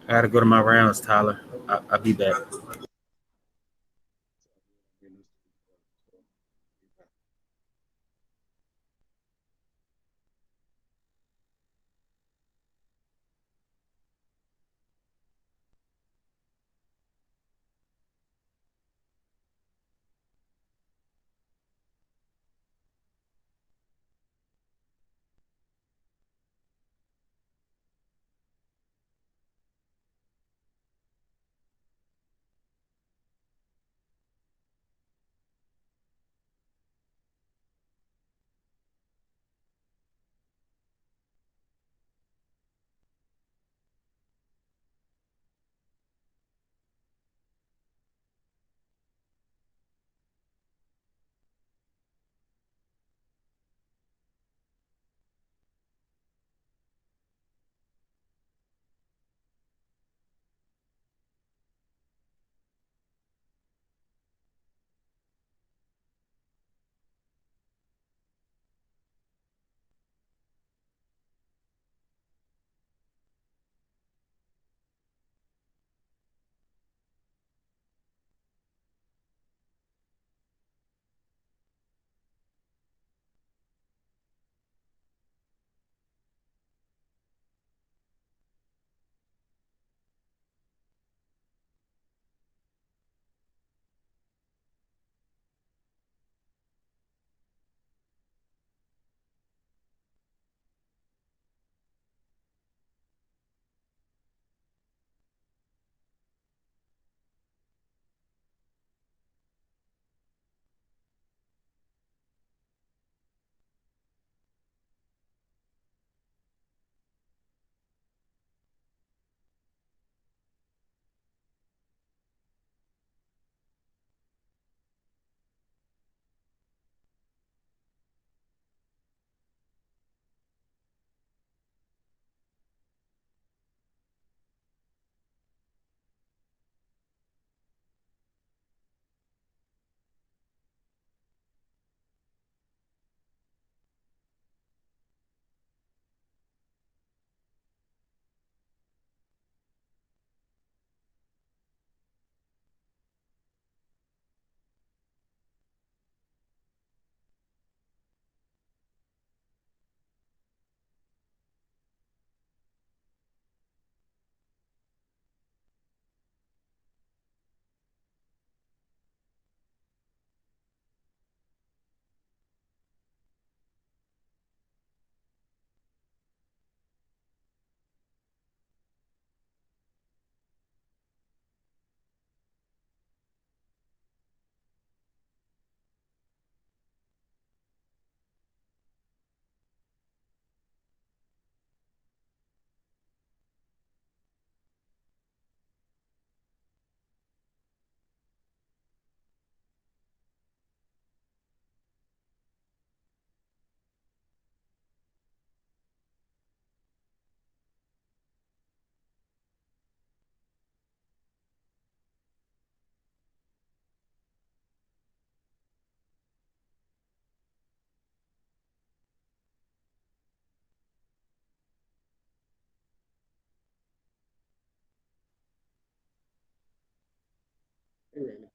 I gotta go to my rounds, Tyler. I'll be back. Hey, Randy,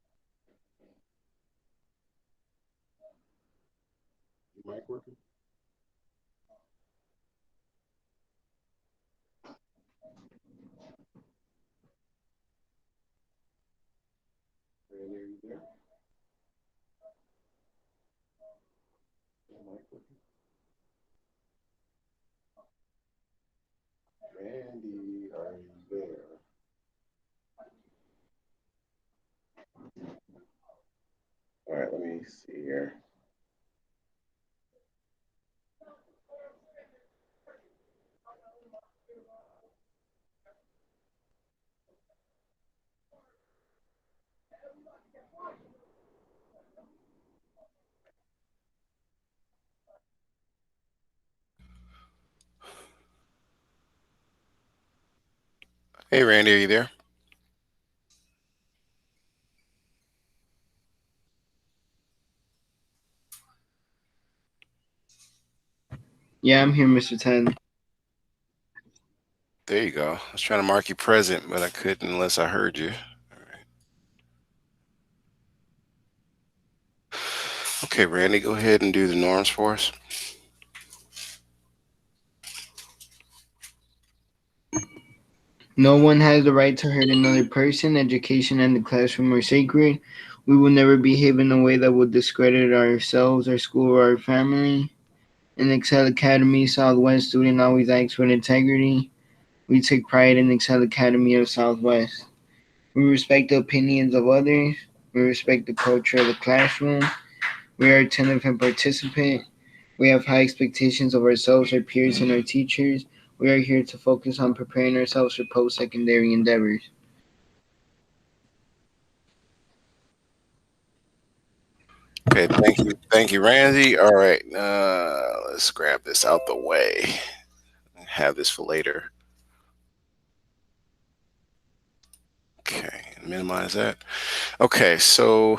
your mic working? Randy, are you there? Your mic working? Randy, are you there? All right, let me see here. Hey, Randy, are you there? Yeah, I'm here, Mr. 10. There you go. I was trying to mark you present, but I couldn't unless I heard you. All right. Okay, Randy, go ahead and do the norms for us. No one has the right to hurt another person. Education and the classroom are sacred. We will never behave in a way that would discredit ourselves, our school, or our family. In Excel Academy, Southwest student always acts with integrity. We take pride in Excel Academy of Southwest. We respect the opinions of others. We respect the culture of the classroom. We are attentive and participant. We have high expectations of ourselves, our peers, and our teachers. We are here to focus on preparing ourselves for post secondary endeavors. Okay, thank you, Randy. All right, let's grab this out the way. Have this for later. Okay, minimize that. Okay, so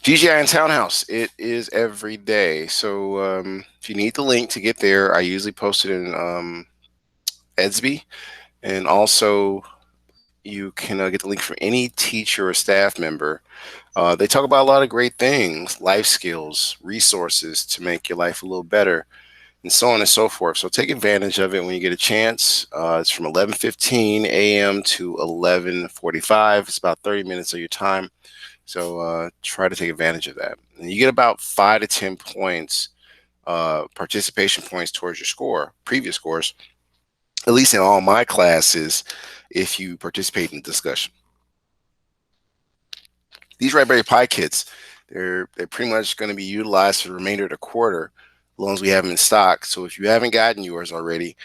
GGI and Townhouse, it is every day. So if you need the link to get there, I usually post it in Edsby, and also you can get the link from any teacher or staff member. They talk about a lot of great things, life skills, resources to make your life a little better, and so on and so forth. So take advantage of it when you get a chance. It's from 11:15 a.m. to 11:45. It's about 30 minutes of your time. So try to take advantage of that. And you get about 5 to 10 points, participation points towards your score, previous scores, at least in all my classes, if you participate in the discussion. These Raspberry Pi kits, they're pretty much going to be utilized for the remainder of the quarter, as long as we have them in stock. So if you haven't gotten yours already,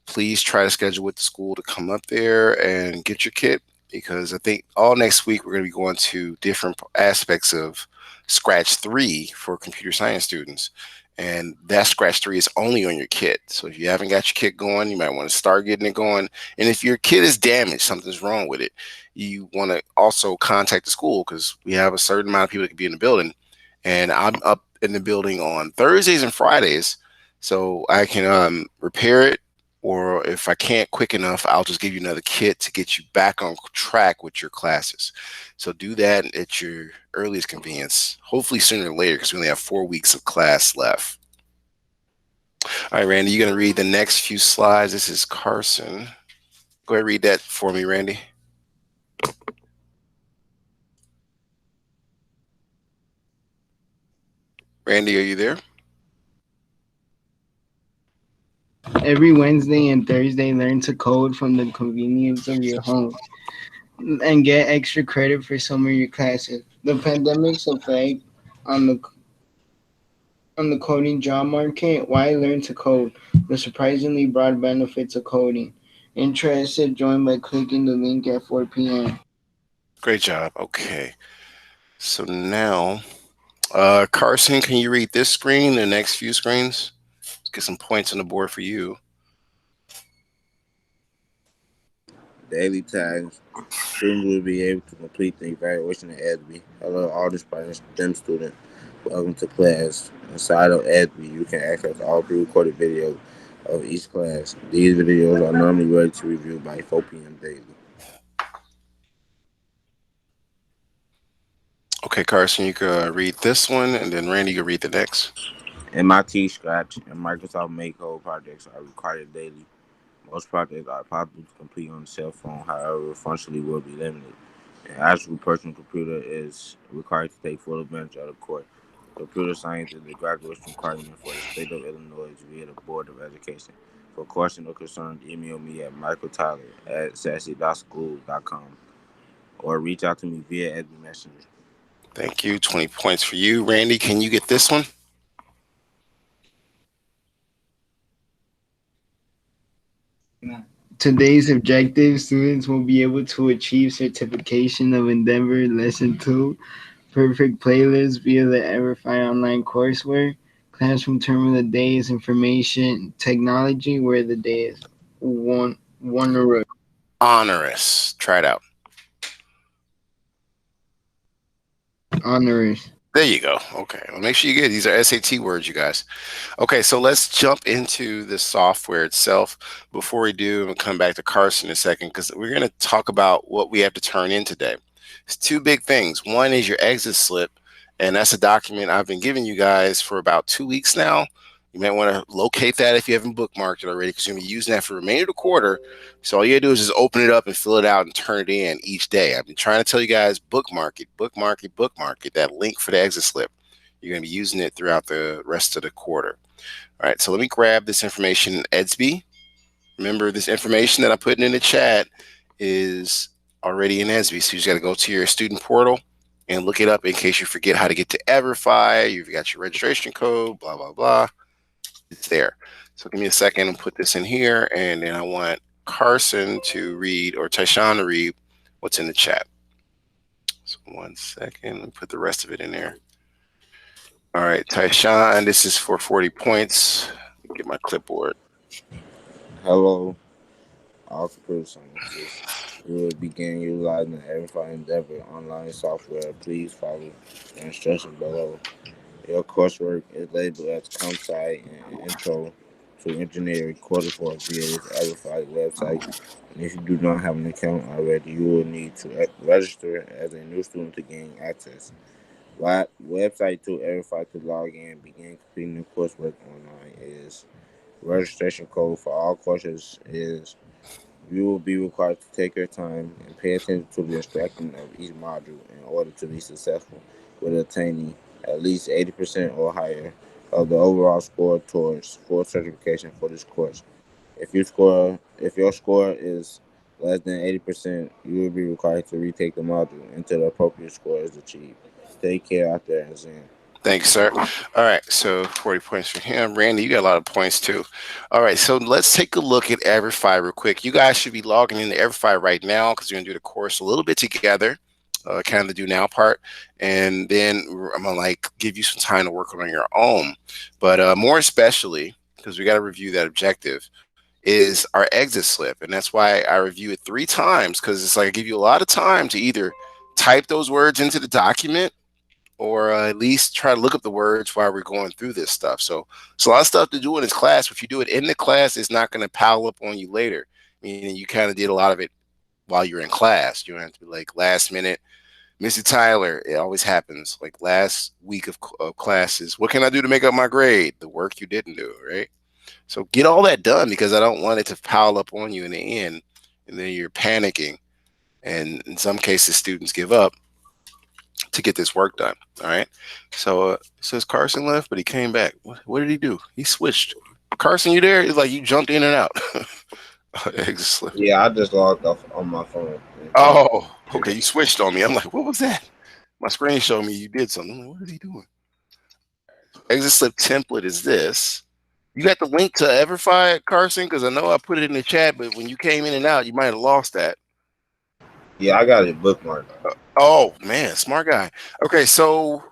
please try to schedule with the school to come up there and get your kit, because I think all next week we're going to be going to different aspects of Scratch 3 for computer science students. And that Scratch 3 is only on your kit. So if you haven't got your kit going, you might want to start getting it going. And if your kit is damaged, something's wrong with it, you want to also contact the school, because we have a certain amount of people that can be in the building. And I'm up in the building on Thursdays and Fridays, so I can repair it, or if I can't quick enough, I'll just give you another kit to get you back on track with your classes. So do that at your earliest convenience, hopefully sooner or later, because we only have 4 weeks of class left. All right, Randy, you're going to read the next few slides. This is Carson. Go ahead and read that for me, Randy. Randy, are you there? Every Wednesday and Thursday, learn to code from the convenience of your home and get extra credit for some of your classes. The pandemic's effect on the coding job market. Why learn to code? The surprisingly broad benefits of coding. Interested? Join by clicking the link at 4 p.m. Great job. Okay. So now, Carson, can you read this screen, the next few screens? Let's get some points on the board for you. Daily tasks. Students will be able to complete the evaluation at EDBI. Hello, all aspiring STEM student. Welcome to class. Inside of EDBI, you can access all pre-recorded videos of each class. These videos are normally ready to review by 4 p.m. daily. Okay, Carson, you can read this one, and then Randy, you can read the next. MIT Scratch and Microsoft Make Code projects are required daily. Most projects are possible to complete on the cell phone, however, functionally will be limited. An actual personal computer is required to take full advantage of the course. Computer science is a graduation requirement for the state of Illinois via the Board of Education. For questions or concerns, email me at michaeltyler@sassy.schools.com or reach out to me via Edby Messenger. Thank you. 20 points for you. Randy, can you get this one? Today's objective: students will be able to achieve certification of Endeavor Lesson 2, perfect playlist via the Everify online courseware. Classroom term of the day is information technology, where the day is one Honorous. Try it out. honors. There you go. Okay. Well, make sure you get these are SAT words, you guys. Okay, so let's jump into the software itself. Before we do, we'll come back to Carson in a second because we're going to talk about what we have to turn in today. It's two big things. One is your exit slip, and that's a document I've been giving you guys for about 2 weeks now. You might want to locate that if you haven't bookmarked it already because you're going to be using that for the remainder of the quarter. So all you got to do is just open it up and fill it out and turn it in each day. I've been trying to tell you guys bookmark it, bookmark it, bookmark it, that link for the exit slip. You're going to be using it throughout the rest of the quarter. All right, so let me grab this information in Edsby. Remember, this information that I'm putting in the chat is already in Edsby. So you just got to go to your student portal and look it up in case you forget how to get to Everify. You've got your registration code, blah, blah, blah. It's there. So give me a second and put this in here. And then I want Carson to read, or Tyshawn to read, what's in the chat. So 1 second, let me put the rest of it in there. All right, Tyshawn, this is for 40 points. Get my clipboard. Hello, all computer scientists. We will begin utilizing the Everify Endeavor online software. Please follow the instructions below. Your coursework is labeled as Comp Sci and Intro to Engineering Quarter 4 via this Everify website. And if you do not have an account already, you will need to register as a new student to gain access. Website to Everify to log in and begin completing the coursework online is registration code for all courses is you will be required to take your time and pay attention to the instruction of each module in order to be successful with attaining at least 80% or higher of the overall score towards full certification for this course. If your score is less than 80%, you will be required to retake the module until the appropriate score is achieved. Take care out there, exam. Thanks, sir. All right, so 40 points for him. Randy, you got a lot of points too. All right, so let's take a look at Everify real quick. You guys should be logging into Everify right now because we're going to do the course a little bit together, kind of the do now part, and then I'm going to like give you some time to work on your own. But more especially, because we got to review that objective, is our exit slip. And that's why I review it 3 times because it's like I give you a lot of time to either type those words into the document or at least try to look up the words while we're going through this stuff. So it's a lot of stuff to do in this class. If you do it in the class, it's not going to pile up on you later. Meaning you kind of did a lot of it while you're in class. You don't have to be like last minute, Mr. Tyler. It always happens. Like last week of classes, what can I do to make up my grade? The work you didn't do, right? So get all that done because I don't want it to pile up on you in the end, and then you're panicking. And in some cases, students give up to get this work done. All right. So it says Carson left, but he came back. What did he do? He switched. Carson, you there? It's like you jumped in and out. Exit slip. Yeah, I just logged off on my phone. Oh, okay. You switched on me. I'm like, what was that? My screen showed me you did something. I'm like, what is he doing? Exit slip template is this. You got the link to Everify, Carson? Because I know I put it in the chat, but when you came in and out, you might have lost that. Yeah, I got it bookmarked. Oh, man, smart guy. Okay, so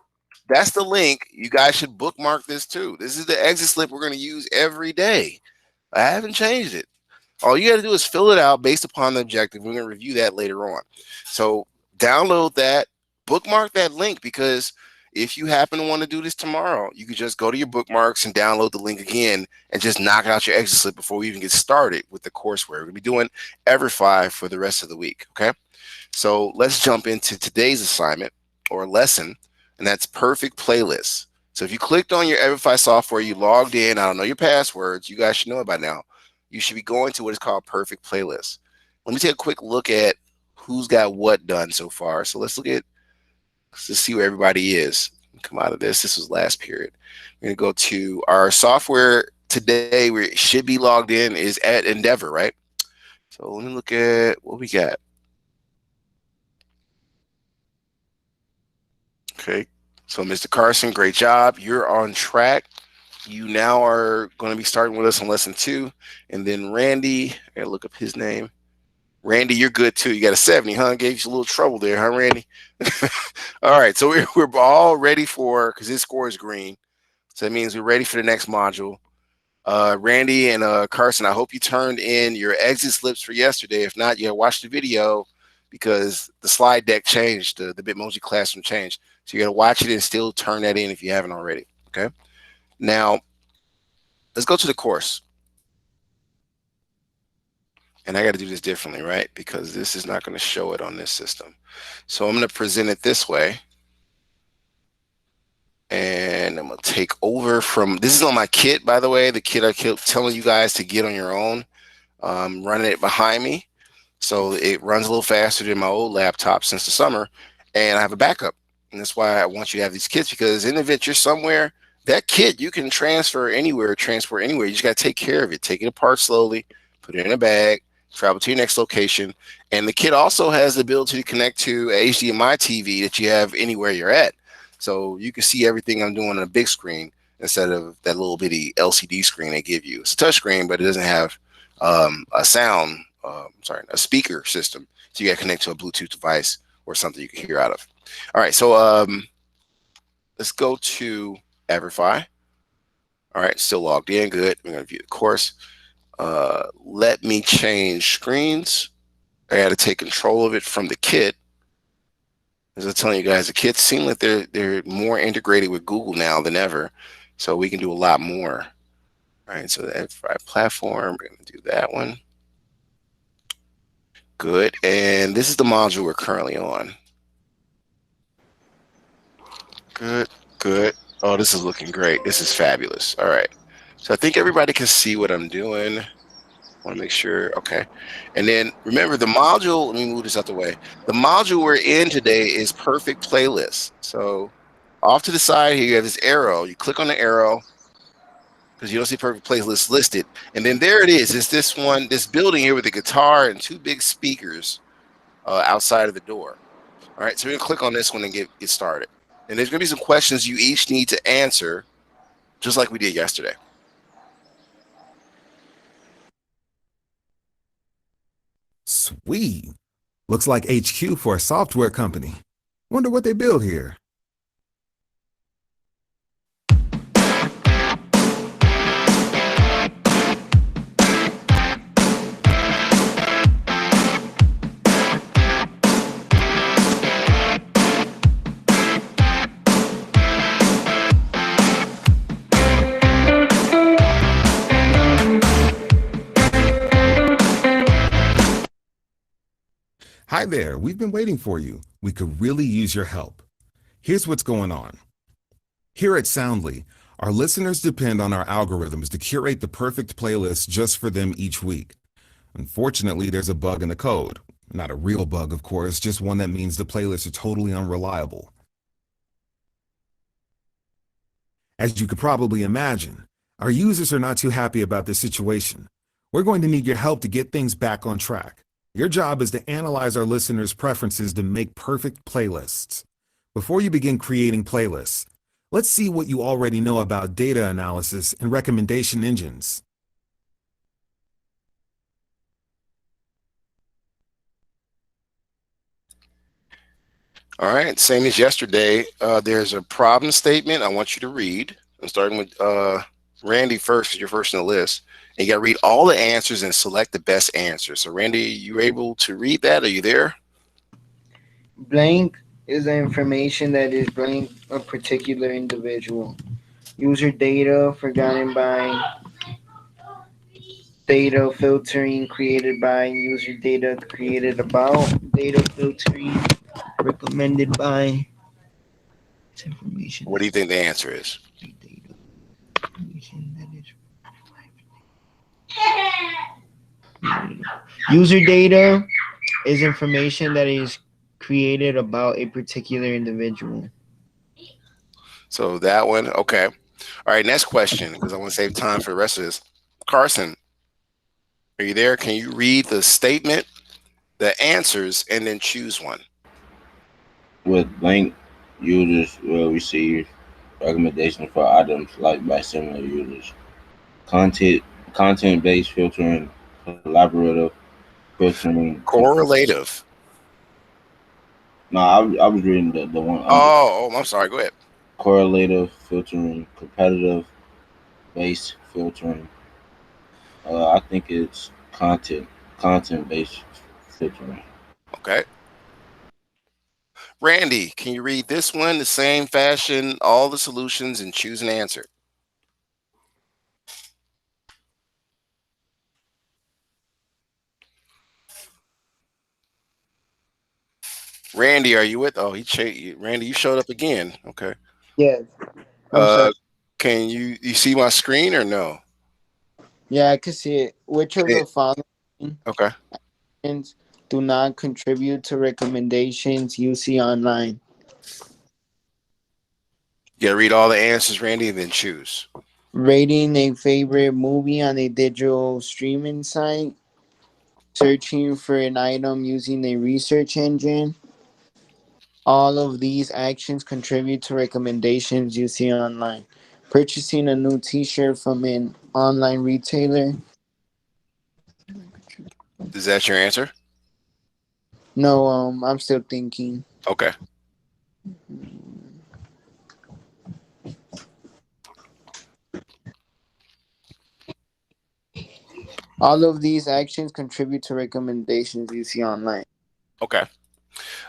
that's the link. You guys should bookmark this too. This is the exit slip we're going to use every day. I haven't changed it. All you got to do is fill it out based upon the objective. We're going to review that later on. So download that, bookmark that link, because if you happen to want to do this tomorrow, you could just go to your bookmarks and download the link again and just knock out your exit slip before we even get started with the courseware. We're going to be doing Everify for the rest of the week, okay? So let's jump into today's assignment or lesson, and that's perfect playlists. So if you clicked on your Everify software, you logged in, I don't know your passwords, you guys should know it by now. You should be going to what is called perfect playlists. Let me take a quick look at who's got what done so far. So let's see where everybody is. Come out of this. This was last period. We're going to go to our software today. We should be logged in is at Endeavor, right? So let me look at what we got. Okay, so Mr. Carson, great job. You're on track. You now are going to be starting with us on lesson 2. And then Randy, I gotta look up his name. Randy, you're good too. You got a 70, huh? Gave you a little trouble there, huh, Randy? All right, so we're all ready for, because his score is green. So that means we're ready for the next module. Randy and Carson, I hope you turned in your exit slips for yesterday. If not, you gotta watch the video because the slide deck changed, the Bitmoji Classroom changed. So you got to watch it and still turn that in if you haven't already. Okay. Now let's go to the course. And I got to do this differently, right? Because this is not going to show it on this system. So I'm going to present it this way. And I'm going to take over from, this is on my kit, by the way, the kit I kept telling you guys to get on your own. Running it behind me. So it runs a little faster than my old laptop since the summer. And I have a backup. And that's why I want you to have these kits, because in the event you're somewhere, that kit you can transfer anywhere, transport anywhere. You just got to take care of it. Take it apart slowly, put it in a bag, travel to your next location. And the kit also has the ability to connect to a HDMI TV that you have anywhere you're at. So you can see everything I'm doing on a big screen instead of that little bitty LCD screen they give you. It's a touch screen, but it doesn't have a sound, a speaker system. So you got to connect to a Bluetooth device or something you can hear out of. All right, so let's go to Everify. All right, still logged in, good. We're gonna view the course. Let me change screens. I got to take control of it from the kit. As I was telling you guys, the kits seem like they're more integrated with Google now than ever, so we can do a lot more. All right, so the Everify platform, we're gonna do that one. Good, and this is the module we're currently on. Good, good. Oh, this is looking great. This is fabulous. All right, so I think everybody can see what I'm doing. Want to make sure, okay. And then remember the module, let me move this out the way. The module we're in today is perfect playlist. So off to the side here, you have this arrow. You click on the arrow because you don't see perfect playlist listed. And then there it is. It's this one, this building here with a guitar and two big speakers outside of the door. All right, so we're gonna click on this one and get started. And there's gonna be some questions you each need to answer, just like we did yesterday. Sweet. Looks like HQ for a software company. Wonder what they build here. Hi there, we've been waiting for you. We could really use your help. Here's what's going on. Here at Soundly, our listeners depend on our algorithms to curate the perfect playlist just for them each week. Unfortunately, there's a bug in the code. Not a real bug, of course, just one that means the playlists are totally unreliable. As you could probably imagine, our users are not too happy about this situation. We're going to need your help to get things back on track. Your job is to analyze our listeners' preferences to make perfect playlists. Before you begin creating playlists, let's see what you already know about data analysis and recommendation engines. All right, same as yesterday. There's a problem statement I want you to read. I'm starting with Randy first, because you're first in the list. And you got to read all the answers and select the best answer. So, Randy, you able to read that? Are you there? Blank is the information that is blank a particular individual. User data forgotten by, data filtering created by, user data created about, data filtering recommended by. It's information. What do you think the answer is? User data is information that is created about a particular individual. So that one, okay. All right, next question, because I want to save time for the rest of this. Carson, are you there? Can you read the statement, the answers, and then choose one? With blank, users will receive recommendations for items liked by similar users. Content content-based filtering, collaborative filtering. Correlative. No, I was reading the one under Oh, I'm sorry. Go ahead. correlative filtering, competitive based filtering. I think it's content based filtering. Okay. Randy, can you read this one the same fashion, all the solutions, and choose an answer? Randy, are you with? Oh, Randy, you showed up again. Okay. Yes. I'm sorry. Uh, can you see my screen or no? Yeah, I can see it. Which of It, the following okay. actions do not contribute to recommendations you see online? You gotta read all the answers, Randy, and then choose. Rating a favorite movie on a digital streaming site, searching for an item using a research engine. All of these actions contribute to recommendations you see online. Purchasing a new t-shirt from an online retailer. Is that your answer? No, I'm still thinking. Okay. All of these actions contribute to recommendations you see online. Okay.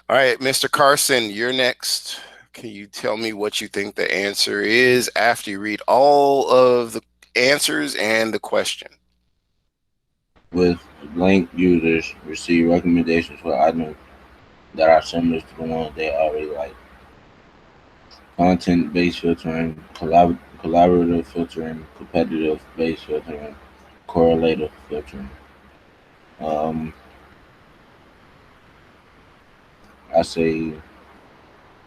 All right, Mr. Carson, you're next. Can you tell me what you think the answer is after you read all of the answers and the question? With blank users receive recommendations for items that are similar to the ones they already like. Content-based filtering, collaborative filtering, competitive-based filtering, correlative filtering. Um, I say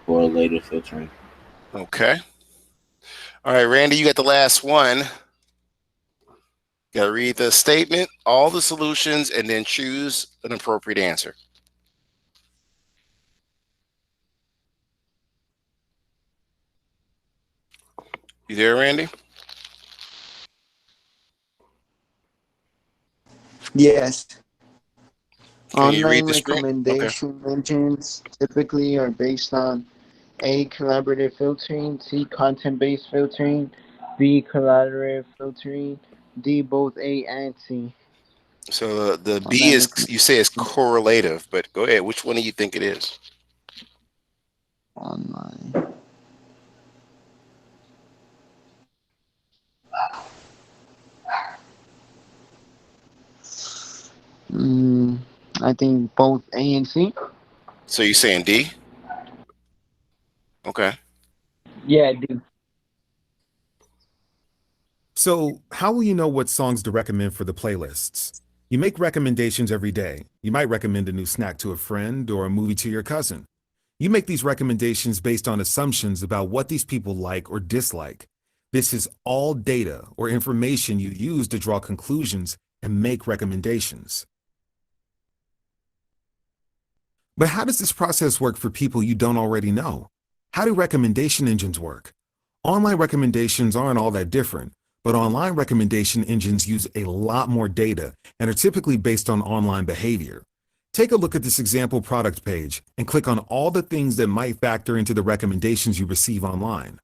correlative filtering. Okay. All right, Randy, you got the last one. Got to read the statement, all the solutions, and then choose an appropriate answer. You there, Randy? Yes. Can you read Online the screen? Okay. recommendation engines typically are based on A. Collaborative filtering, C. Content based filtering, B. Collaborative filtering, D. Both A and C. So the B Online is, recommendation. you say it's correlative, but go ahead. Which one do you think it is? Online. Mm, I think both A and C. So you're saying D? Okay. Yeah, D. So, how will you know what songs to recommend for the playlists? You make recommendations every day. You might recommend a new snack to a friend or a movie to your cousin. You make these recommendations based on assumptions about what these people like or dislike. This is all data or information you use to draw conclusions and make recommendations. But how does this process work for people you don't already know? How do recommendation engines work? Online recommendations aren't all that different, but online recommendation engines use a lot more data and are typically based on online behavior. Take a look at this example product page and click on all the things that might factor into the recommendations you receive online.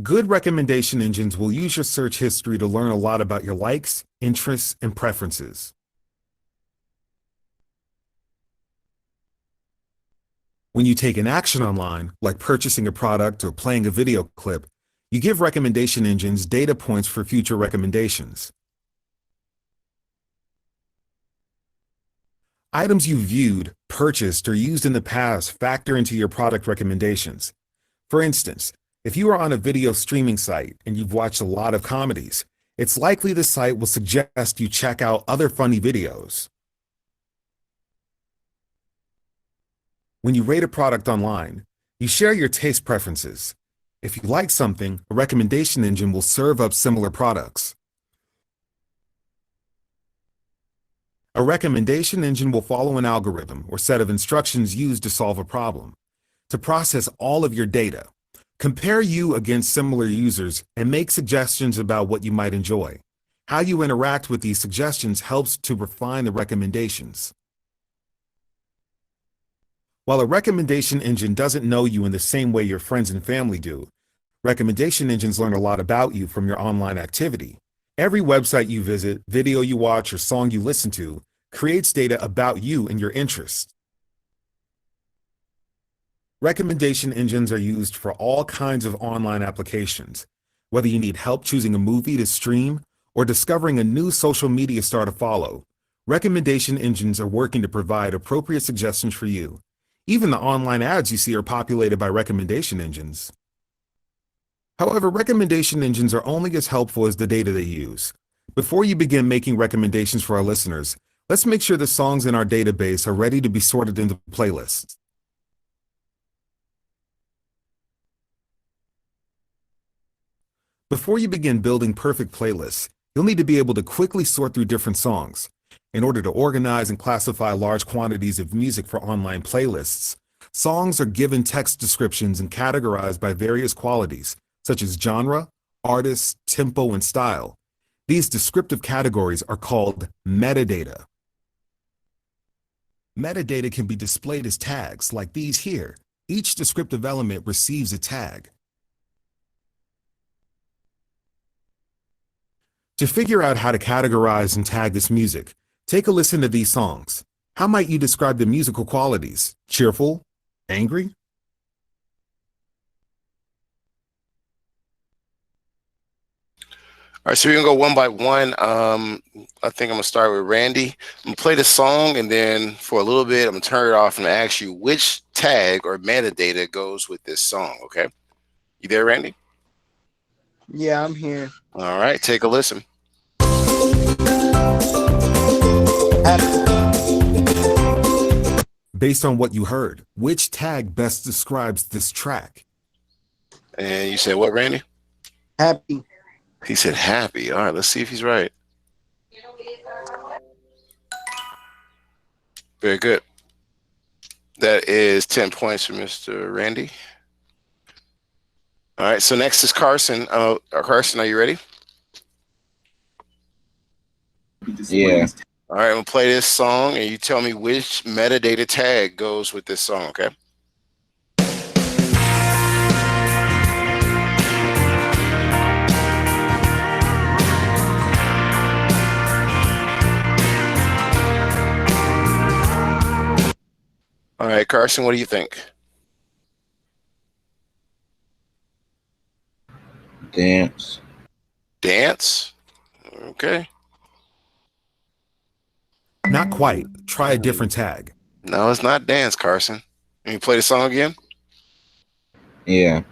Good recommendation engines will use your search history to learn a lot about your likes, interests, and preferences. When you take an action online, like purchasing a product or playing a video clip, you give recommendation engines data points for future recommendations. Items you viewed, purchased, or used in the past factor into your product recommendations. For instance, if you are on a video streaming site and you've watched a lot of comedies, it's likely the site will suggest you check out other funny videos. When you rate a product online, you share your taste preferences. If you like something, a recommendation engine will serve up similar products. A recommendation engine will follow an algorithm or set of instructions used to solve a problem. To process all of your data, compare you against similar users and make suggestions about what you might enjoy. How you interact with these suggestions helps to refine the recommendations. While a recommendation engine doesn't know you in the same way your friends and family do, recommendation engines learn a lot about you from your online activity. Every website you visit, video you watch, or song you listen to creates data about you and your interests. Recommendation engines are used for all kinds of online applications. Whether you need help choosing a movie to stream or discovering a new social media star to follow, recommendation engines are working to provide appropriate suggestions for you. Even the online ads you see are populated by recommendation engines. However, recommendation engines are only as helpful as the data they use. Before you begin making recommendations for our listeners, let's make sure the songs in our database are ready to be sorted into playlists. Before you begin building perfect playlists, you'll need to be able to quickly sort through different songs. In order to organize and classify large quantities of music for online playlists, songs are given text descriptions and categorized by various qualities, such as genre, artist, tempo, and style. These descriptive categories are called metadata. Metadata can be displayed as tags, like these here. Each descriptive element receives a tag. To figure out how to categorize and tag this music, take a listen to these songs. How might you describe the musical qualities? Cheerful? Angry? All right, so we're gonna go one by one. I think I'm gonna start with Randy. I'm gonna play the song, and then for a little bit, I'm gonna turn it off and ask you which tag or metadata goes with this song. Okay, you there, Randy? Yeah, I'm here. All right, take a listen. Based on what you heard, which tag best describes this track? And you said what, Randy? Happy. He said happy. All right, let's see if he's right. Very good. That is 10 points for Mr. Randy. All right, so next is Carson. Carson, are you ready? Yeah. All right, I'm gonna play this song, and you tell me which metadata tag goes with this song, okay? All right, Carson, what do you think? Dance. Dance? Okay. Not quite. Try a different tag. No, it's not dance, Carson. Can you play the song again? Yeah.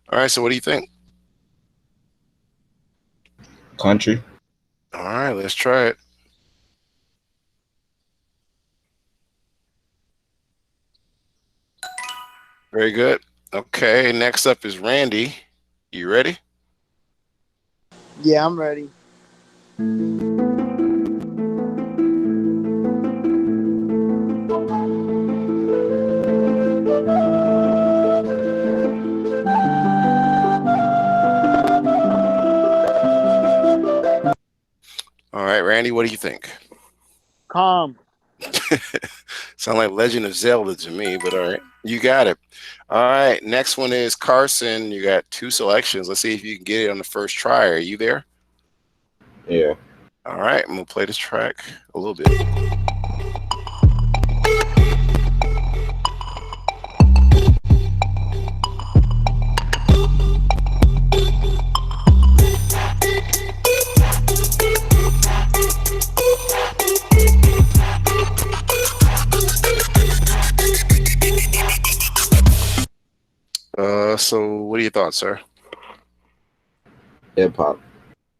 All right, so what do you think? Country. All right, let's try it. Very good. Okay, next up is Randy. You ready? Yeah, I'm ready. All right, Randy, what do you think? Calm. Sound like Legend of Zelda to me, but all right, you got it. All right, next one is Carson. You got 2 selections. Let's see if you can get it on the first try. Are you there? Yeah. All right, I'm gonna play this track a little bit. So what are your thoughts, sir? Hip hop.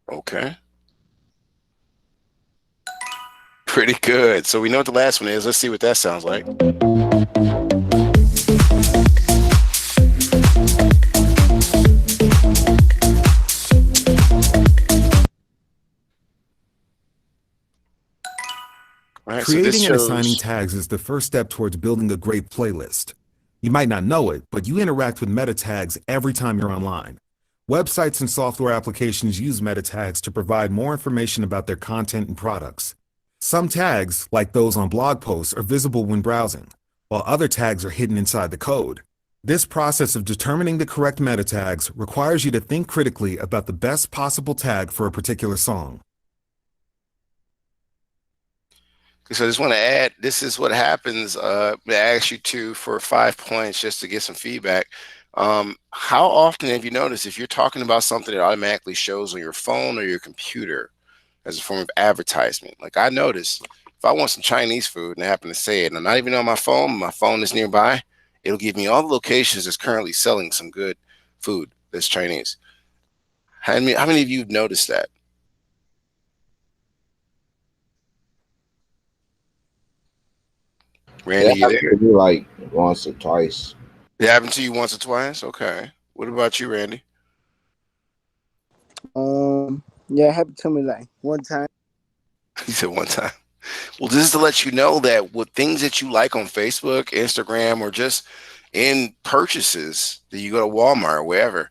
Okay. Pretty good. So we know what the last one is. Let's see what that sounds like. All right, right, so this Creating and assigning shows. tags is the first step towards building a great playlist. You might not know it, but you interact with meta tags every time you're online. Websites and software applications use meta tags to provide more information about their content and products. Some tags, like those on blog posts, are visible when browsing, while other tags are hidden inside the code. This process of determining the correct meta tags requires you to think critically about the best possible tag for a particular song. So I just want to add, this is what happens. I asked you to for 5 points just to get some feedback. How often have you noticed if you're talking about something that automatically shows on your phone or your computer as a form of advertisement? Like I notice if I want some Chinese food and I happen to say it, and I'm not even on my phone is nearby, it'll give me all the locations that's currently selling some good food that's Chinese. How many of you have noticed that? Randy, It you happened there? to me like once or twice. It happened to you once or twice? Okay. What about you, Randy? Yeah, it happened to me like one time. He said one time. Well, this is to let you know that with things that you like on Facebook, Instagram, or just in purchases that you go to Walmart or wherever,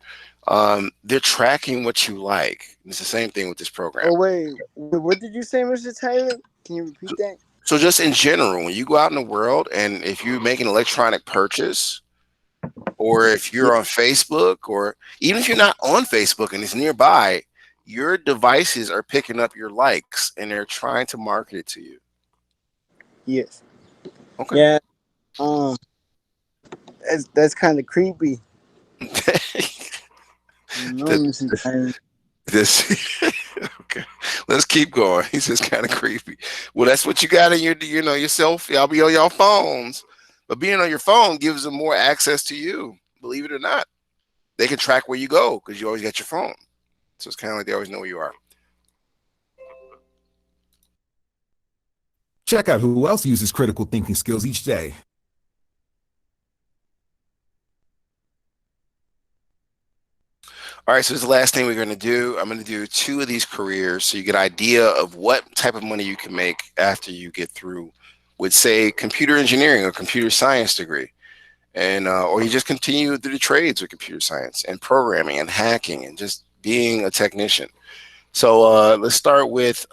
they're tracking what you like. It's the same thing with this program. Oh wait, what did you say, Mr. Tyler? Can you repeat that? So just in general, when you go out in the world and if you make an electronic purchase, or if Yeah. you're on Facebook, or even if you're not on Facebook and it's nearby, your devices are picking up your likes and they're trying to market it to you. Yes. Okay. Yeah. Um. That's kind of creepy. No, That- Mr. Tyler. this okay. Let's keep going. He says kind of creepy. Well, that's what you got in your self. Y'all be on your phones, but being on your phone gives them more access to you. Believe it or not, they can track where you go because you always got your phone. So it's kind of like they always know where you are. Check out who else uses critical thinking skills each day. All right, so this is the last thing we're going to do. I'm going to do 2 of these careers so you get an idea of what type of money you can make after you get through with, say, computer engineering or computer science degree. And or you just continue through the trades with computer science and programming and hacking and just being a technician. So let's start with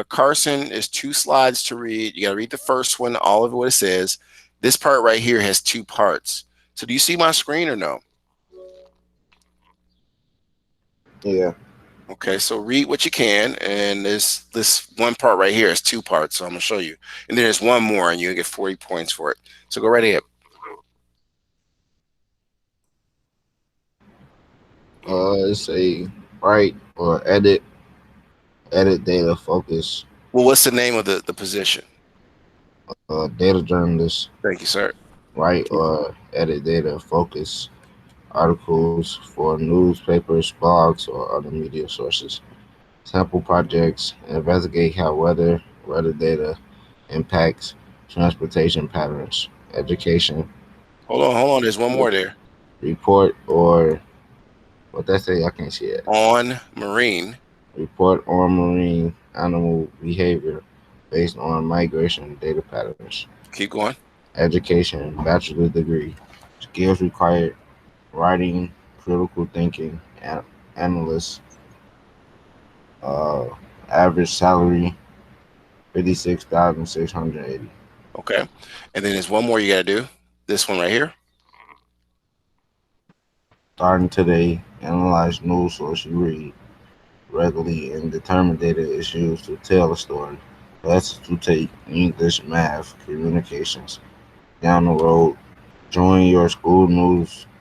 Carson. Is 2 slides to read. You got to read the first one, all of what it says. This part right here has 2 parts. So do you see my screen or no? Yeah. Okay, so read what you can, and there's this one part right here is 2 parts, so I'm gonna show you, and then there's one more, and you get 40 points for it. So go right ahead. It's a write or edit data focus, Well, what's the name of the position? data journalist, Thank you, sir. write or edit data focus articles for newspapers, blogs, or other media sources. Sample projects investigate how weather data impacts transportation patterns. Education Hold on. There's one more there. report or what that say? I can't see it. On marine. Report on marine animal behavior based on migration data patterns. Keep going. Education, bachelor's degree. Skills required writing, critical thinking, analyst. Uh, average salary 56,680. Okay, and then there's one more you got to do. This one right here. Starting today, analyze news source you read regularly and determine data is used to tell a story. Classes to take English, math, communications. Down the road, join your school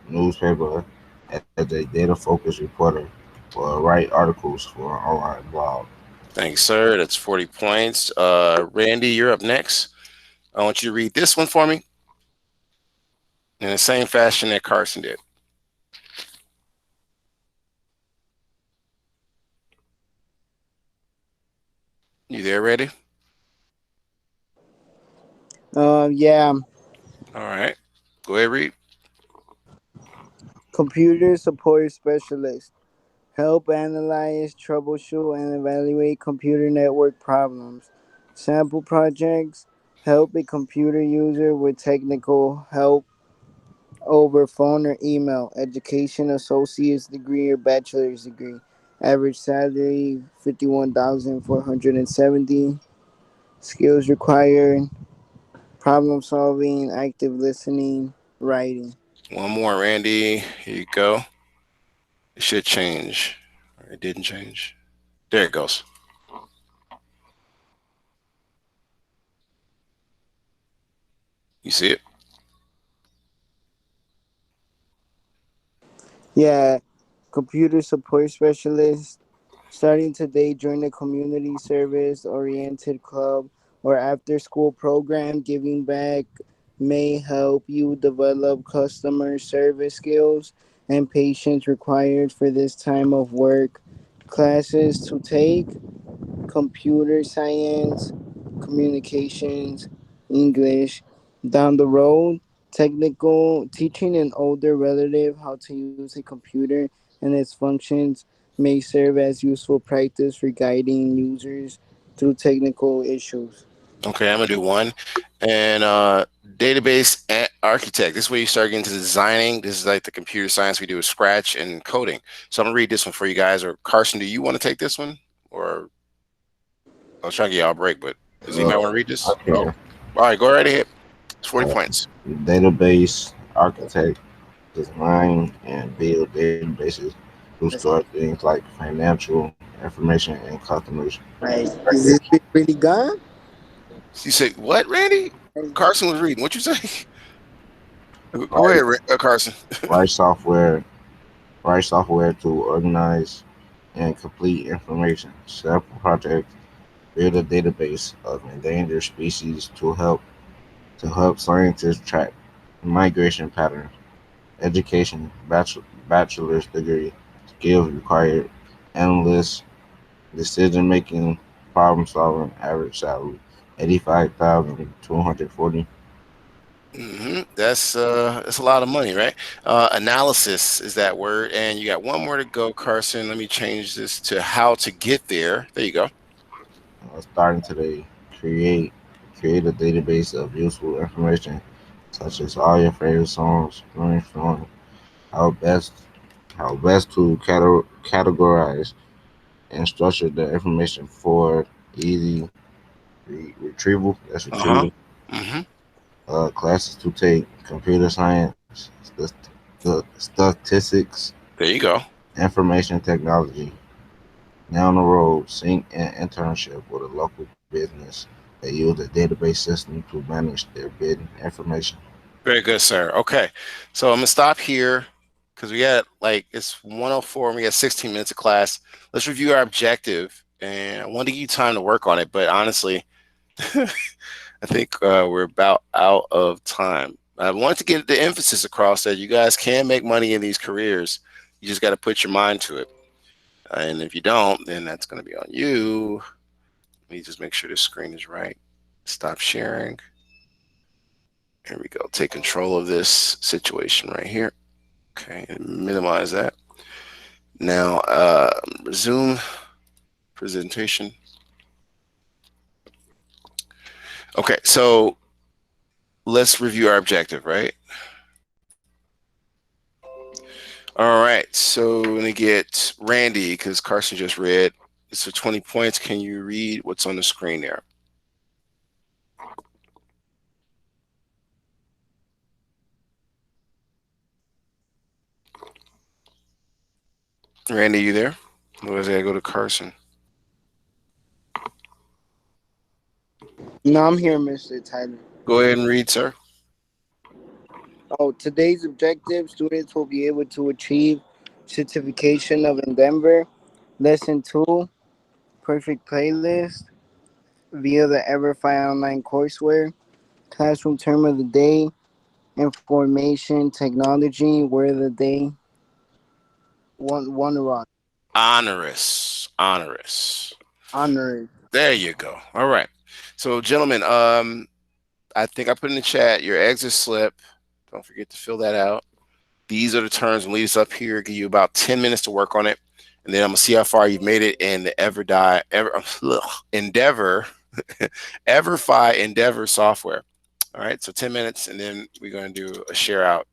newspaper as a data focused reporter or write articles for an online blog. Thanks, sir. That's 40 points. Randy, you're up next. I want you to read this one for me in the same fashion that Carson did. You there, ready? Yeah. All right. Go ahead, read. Computer support specialist. Help analyze, troubleshoot, and evaluate computer network problems. Sample projects. Help a computer user with technical help over phone or email. Education, associate's degree or bachelor's degree. Average salary 51,470. Skills required: problem solving, active listening, writing. One more, Randy. Here you go. It should change. Or it didn't change. There it goes. You see it? Yeah, computer support specialist. Starting today, join a community service oriented club or after school program. Giving back may help you develop customer service skills and patience required for this time of work. Classes to take: computer science, communications, English. Down the road, technical teaching an older relative how to use a computer and its functions may serve as useful practice for guiding users through technical issues. Okay, I'm gonna do one. And database architect. This is where you start getting into designing. This is like the computer science we do with Scratch and coding. So I'm gonna read this one for you guys. Or Carson, do you want to take this one? Or I was trying to get y'all a break, but does anybody want to read I this? Oh, can. all right, go right ahead. It's 40 Uh, points. Database architect design and build databases to That's store things like financial information and customers' right. Is this records. bit really gone? You say what, Randy? Carson was reading. What you say? Go Write, ahead, Carson. write software, write software to organize and complete information. Set up a project, build a database of endangered species to help scientists track migration patterns. Education, bachelor's degree, skills required, analyst, decision making, problem solving, average salary, 85,240. That's a lot of money, right? Analysis is that word, and you got one more to go, Carson. Let me change this to how to get there. There you go. Starting today, create create a database of useful information such as all your favorite songs, brainstorm how best how best to categorize and structure the information for easy retrieval. That's Uh huh. retrieval. Mm-hmm. Classes to take: computer science, statistics, There you go. information technology. Down the road, sync an internship with a local business that use a database system to manage their bid information. Very good, sir. Okay, so I'm gonna stop here because we got like it's 1:04 and we got 16 minutes of class. Let's review our objective, and I want to give you time to work on it. But honestly, I think we're about out of time. I wanted to get the emphasis across that you guys can make money in these careers. You just got to put your mind to it. And if you don't, then that's going to be on you. Let me just make sure the screen is right. Stop sharing. Here we go. Take control of this situation right here. Okay, and minimize that. Now, resume presentation. Okay, so let's review our objective, right? All right, so we're gonna get Randy because Carson just read. It's for 20 points. Can you read what's on the screen there? Randy, you there? Otherwise, I gotta go to Carson. No, I'm here, Mr. Tyler. Go ahead and read, sir. Oh, today's objective: students will be able to achieve certification of Endeavor. Lesson 2: perfect playlist via the EverFi online courseware. Classroom term of the day: information technology. Word of the day: one rock. Honorous, honorous. Honor. There you go. All right. So, gentlemen, I think I put in the chat your exit slip. Don't forget to fill that out. These are the terms and lead us up here. Give you about 10 minutes to work on it. And then I'm gonna see how far you've made it in the Endeavor Everfi Endeavor software. All right, so 10 minutes, and then we're going to do a share out.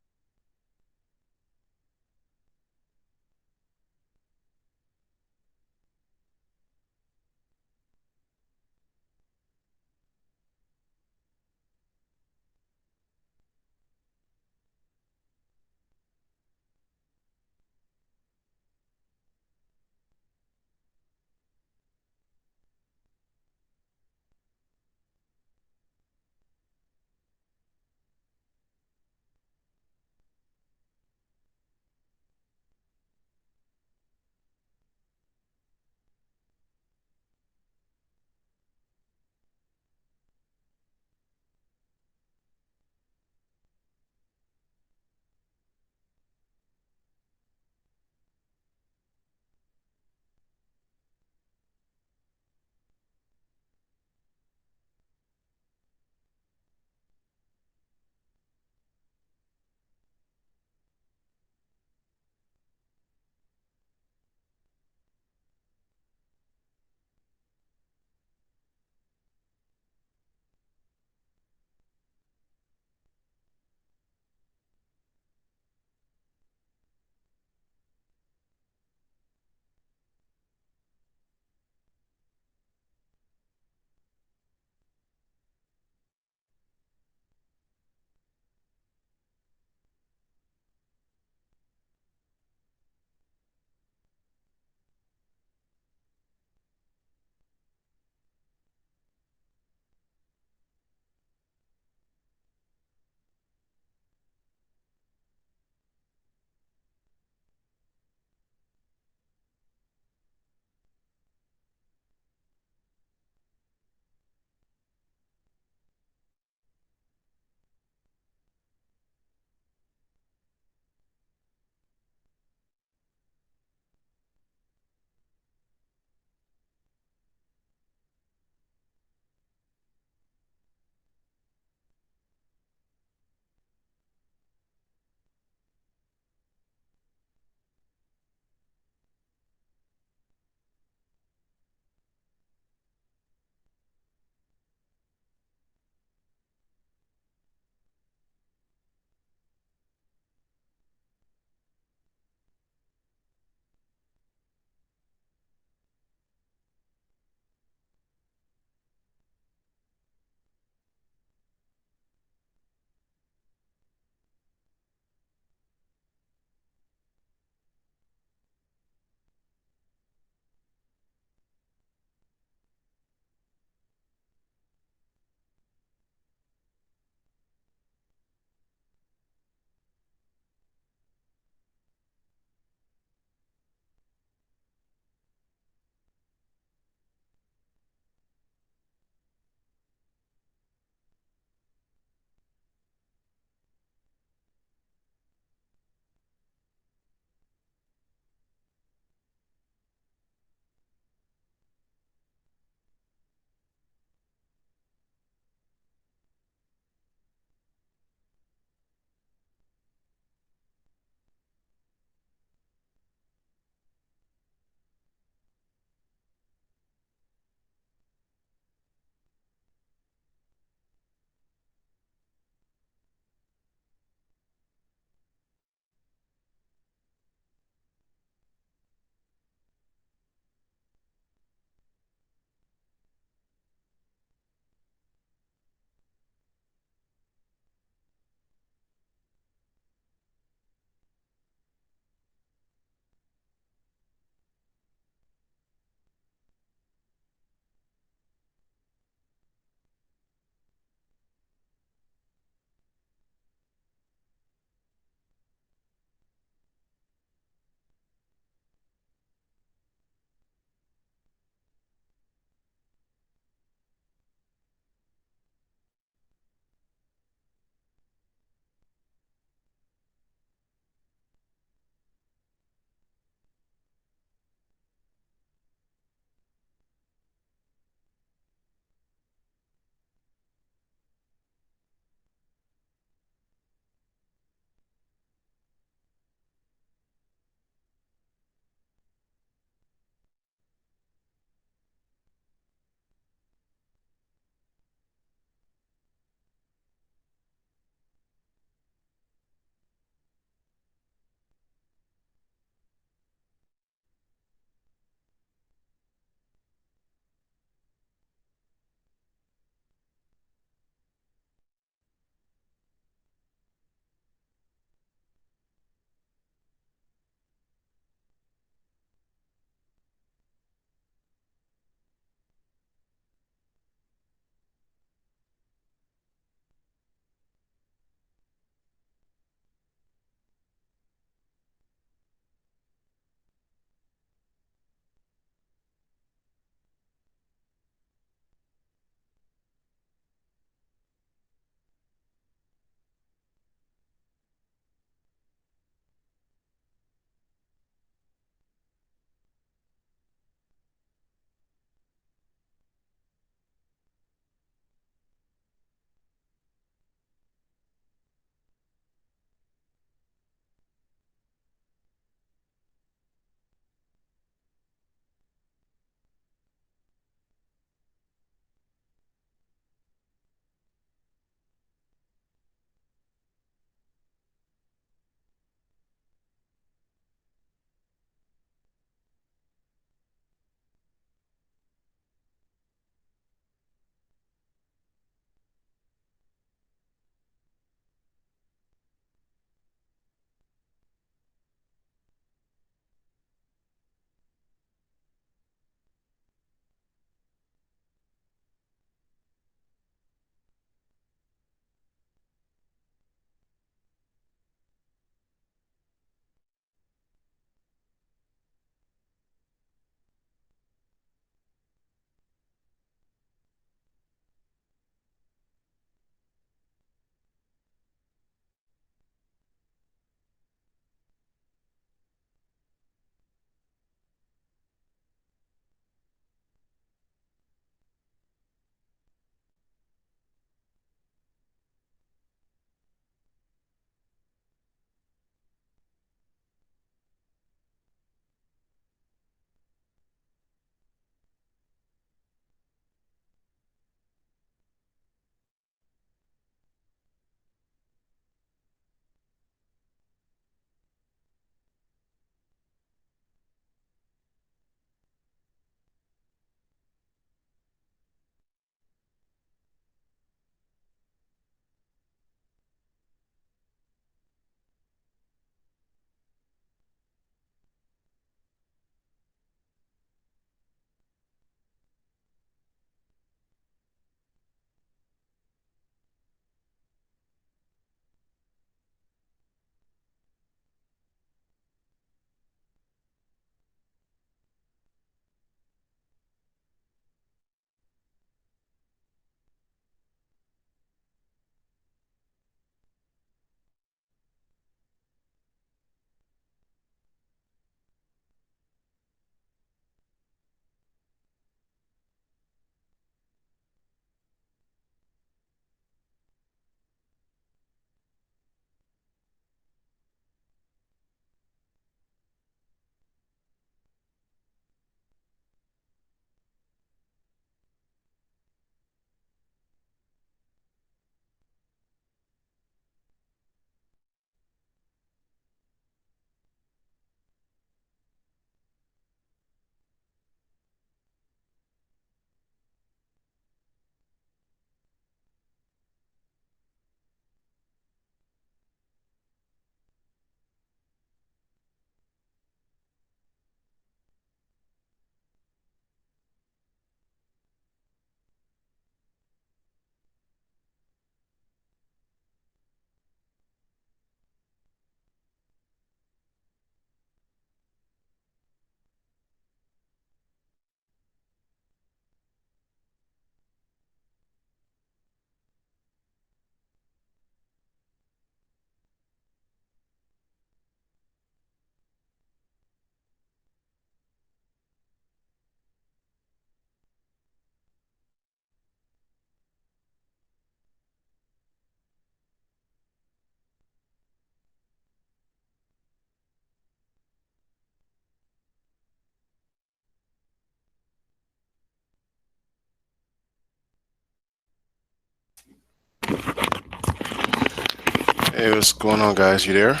Hey, what's going on, guys? You there?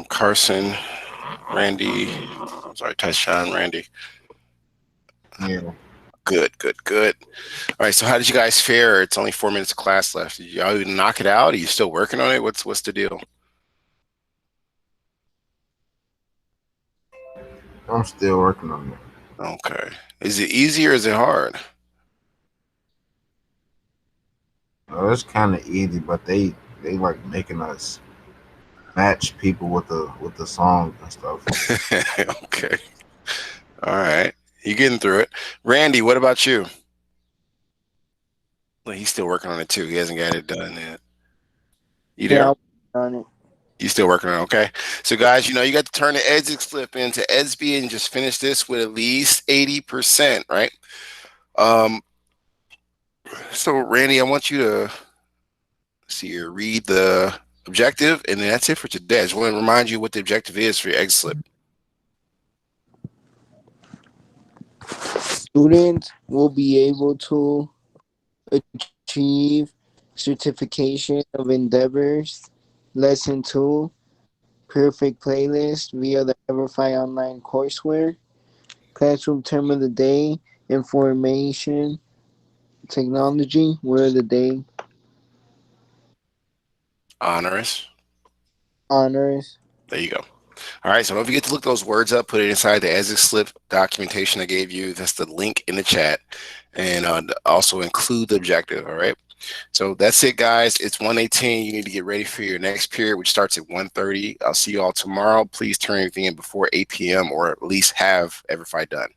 Carson, Randy. I'm sorry, Tyshawn, Randy. Yeah. Good, good, good. All right. So, how did you guys fare? It's only 4 minutes of class left. Did y'all even knock it out? Are you still working on it? What's the deal? I'm still working on it. Okay. Is it easy or is it hard? It's kind of easy, but they like making us match people with the songs and stuff. Okay. All right. You getting through it. Randy, what about you? Well, he's still working on it too. He hasn't got it done yet. You Yeah, there? I'm on it. You still working on it? Okay. So, guys, you got to turn the EDSIC slip into EDSB and just finish this with at least 80%, right? So, Randy, I want you to see here, read the objective, and then that's it for today. I just want to remind you what the objective is for your EDSIC slip. Students will be able to achieve certification of endeavors. Lesson 2, perfect playlist via the Everify online courseware. Classroom term of the day, information technology, word of the day, Honors. honors. There you go. All right. So don't forget to look those words up. Put it inside the EDSIC slip documentation I gave you. That's the link in the chat, and also include the objective. All right. So that's it, guys. It's 1:18. You need to get ready for your next period, which starts at 1:30. I'll see you all tomorrow. Please turn everything in before 8 p.m. or at least have Everify done.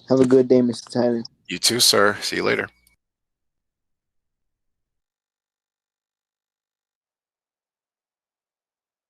Have a good day, Mr. Tyler. You too, sir. See you later.